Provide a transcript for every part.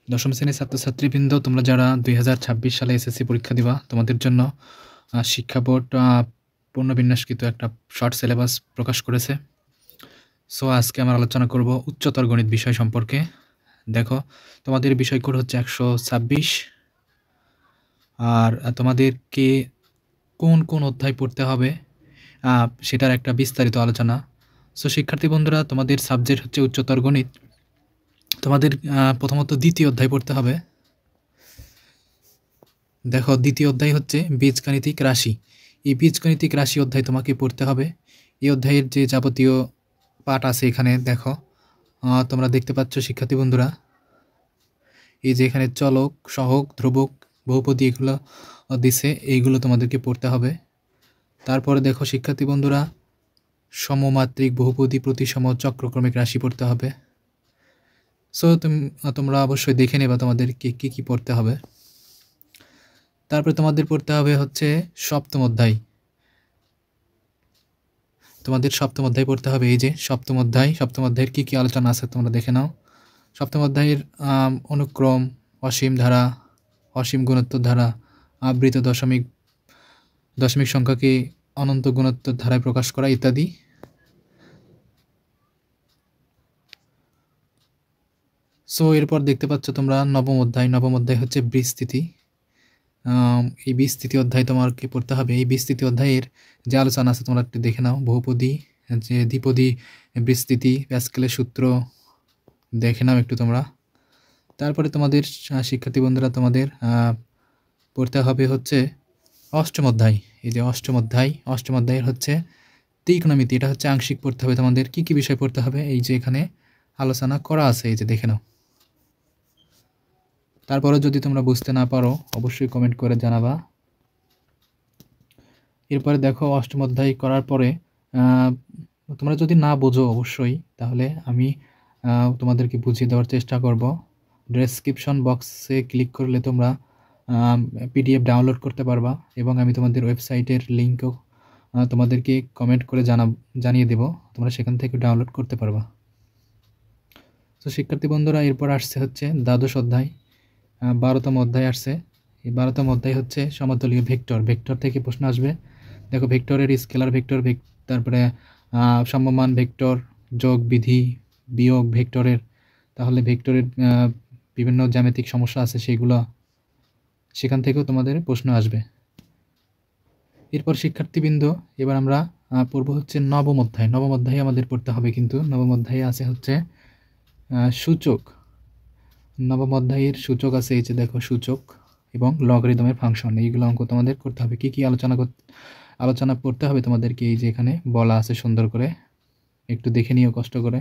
দশম শ্রেণীর ছাত্রছাত্রীবৃন্দ, তোমরা যারা 2026 সালে এসএসসি পরীক্ষা দিবা, তোমাদের জন্য শিক্ষা বোর্ড পুনর্বিন্যাসকৃত একটা শর্ট সিলেবাস প্রকাশ করেছে। সো আজকে আমরা আলোচনা করব উচ্চতর গণিত বিষয় সম্পর্কে। দেখো, তোমাদের বিষয় কোড হচ্ছে 126। আর তোমাদেরকে কোন কোন অধ্যায় পড়তে হবে সেটার একটা বিস্তারিত আলোচনা। সো শিক্ষার্থী বন্ধুরা, তোমাদের সাবজেক্ট হচ্ছে উচ্চতর গণিত। তোমাদের প্রথমত দ্বিতীয় অধ্যায় পড়তে হবে। দেখো, দ্বিতীয় অধ্যায় হচ্ছে বীজগাণিতিক রাশি। এই বীজগাণিতিক রাশি অধ্যায় তোমাকে পড়তে হবে। এই অধ্যায়ের যে যাবতীয় পাঠ আছে এখানে দেখো, তোমরা দেখতে পাচ্ছ শিক্ষার্থী বন্ধুরা, এই যে এখানে চলক, সহগ, ধ্রুবক, বহুপদী এগুলো দিছে, এইগুলো তোমাদেরকে পড়তে হবে। তারপরে দেখো শিক্ষার্থী বন্ধুরা, সমমাত্রিক, বহুপদী, প্রতিসম, চক্রক্রমিক রাশি পড়তে হবে। সো তোমরা অবশ্যই দেখে নেবা তোমাদেরকে কী কী পড়তে হবে। তারপরে তোমাদের পড়তে হবে হচ্ছে সপ্তম অধ্যায়। তোমাদের সপ্তম অধ্যায় পড়তে হবে। এই যে সপ্তম অধ্যায়, সপ্তম অধ্যায়ের কী কী আলোচনা আছে তোমরা দেখে নাও। সপ্তম অধ্যায়ের অনুক্রম, অসীম ধারা, অসীম গুণোত্তর ধারা, আবৃত দশমিক সংখ্যাকে অনন্ত গুণোত্তর ধারায় প্রকাশ করা ইত্যাদি। সো এরপর দেখতে পাচ্ছ তোমরা নবম অধ্যায়। নবম অধ্যায় হচ্ছে বিস্তৃতি। এই বিস্তৃতি অধ্যায় তোমাকে পড়তে হবে। এই বিস্তৃতি অধ্যায়ের যে আলোচনা আছে তোমরা একটু দেখে নাও। বহুপদী, যে দ্বিপদী বিস্তৃতি, প্যাসকেলের সূত্র দেখে নাও একটু তোমরা। তারপরে তোমাদের শিক্ষার্থী বন্ধুরা, তোমাদের পড়তে হবে হচ্ছে অষ্টম অধ্যায়। এই যে অষ্টম অধ্যায়, অষ্টম অধ্যায়ের হচ্ছে ত্রিকোণমিতি। এটা হচ্ছে আংশিক পড়তে হবে তোমাদের। কী কী বিষয় পড়তে হবে এই যে এখানে আলোচনা করা আছে, এই যে দেখে নাও। তারপরে যদি তোমরা বুঝতে না পারো অবশ্যই কমেন্ট করে জানাবা। এরপরে দেখো, অষ্টম অধ্যায় করার পরে তোমরা যদি না বোঝো অবশ্যই, তাহলে আমি তোমাদেরকে বুঝিয়ে দেওয়ার চেষ্টা করব। ডেসক্রিপশন বক্সে ক্লিক করলে তোমরা পিডিএফ ডাউনলোড করতে পারবা, এবং আমি তোমাদের ওয়েবসাইটের লিঙ্কও তোমাদেরকে কমেন্ট করে জানিয়ে দেব, তোমরা সেখান থেকে ডাউনলোড করতে পারবা। তো শিক্ষার্থী বন্ধুরা, এরপর আসছে হচ্ছে দ্বাদশ অধ্যায়, 12তম অধ্যায় আসছে। এই 12তম অধ্যায় হচ্ছে সমতলীয় ভেক্টর। ভেক্টর থেকে প্রশ্ন আসবে। দেখো, ভেক্টরের স্কেলার ভেক্টর, তারপরে সমমান ভেক্টর, যোগ বিধি, বিয়োগ ভেক্টরের, তাহলে ভেক্টরের বিভিন্ন জ্যামিতিক সমস্যা আছে সেইগুলো, সেখান থেকেও তোমাদের প্রশ্ন আসবে। এরপর শিক্ষার্থীবৃন্দ, এবার আমরা পড়ব হচ্ছে নবম অধ্যায়। নবম অধ্যায়ে আমাদের পড়তে হবে, কিন্তু নবম অধ্যায়ে আছে হচ্ছে সূচক। নবম অধ্যায়ের সূচক আছে, এই যে দেখো সূচক এবং লগারিদমের ফাংশন, এইগুলো অঙ্ক তোমাদের করতে হবে। কী কী আলোচনা করতে হবে তোমাদেরকে এই যে এখানে বলা আছে সুন্দর করে, একটু দেখে নিও কষ্ট করে।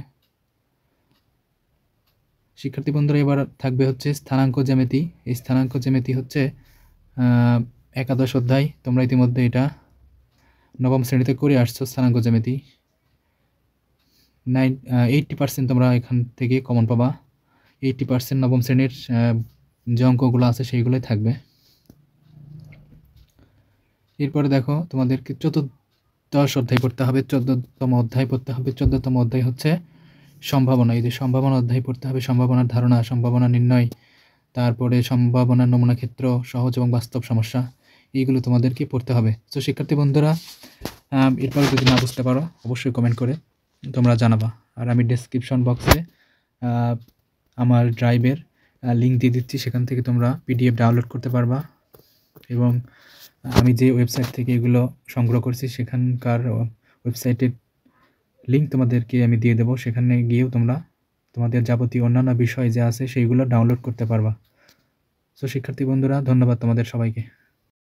শিক্ষার্থী বন্ধুরা, এবার থাকবে হচ্ছে স্থানাঙ্ক জ্যামিতি। এই স্থানাঙ্ক জ্যামিতি হচ্ছে একাদশ অধ্যায়। তোমরা ইতিমধ্যে এটা নবম শ্রেণীতে করে আসছো। স্থানাঙ্ক জ্যামিতি 80% তোমরা এখান থেকে কমন পাবা। 80% নবম শ্রেণীর যে অঙ্কগুলো আছে সেইগুলোই থাকবে। এরপরে দেখো, তোমাদেরকে চতুর্দশ অধ্যায় পড়তে হবে। 14তম অধ্যায় পড়তে হবে। 14তম অধ্যায় হচ্ছে সম্ভাবনা। এই যে সম্ভাবনা অধ্যায় পড়তে হবে। সম্ভাবনার ধারণা, সম্ভাবনা নির্ণয়, তারপরে সম্ভাবনার নমুনা ক্ষেত্র, সহজ এবং বাস্তব সমস্যা, এইগুলো তোমাদেরকে পড়তে হবে। তো শিক্ষার্থী বন্ধুরা, এরপরে যদি না বুঝতে পারো অবশ্যই কমেন্ট করে তোমরা জানাবা। আর আমি ডেসক্রিপশন বক্সে আমার ড্রাইভের লিঙ্ক দিয়ে দিচ্ছি, সেখান থেকে তোমরা পিডিএফ ডাউনলোড করতে পারবা, এবং আমি যে ওয়েবসাইট থেকে এগুলো সংগ্রহ করছি সেখানকার ওয়েবসাইটের লিঙ্ক তোমাদেরকে আমি দিয়ে দেবো। সেখানে গিয়েও তোমরা তোমাদের যাবতীয় অন্যান্য বিষয় যে আছে সেইগুলো ডাউনলোড করতে পারবা। সো শিক্ষার্থী বন্ধুরা, ধন্যবাদ তোমাদের সবাইকে।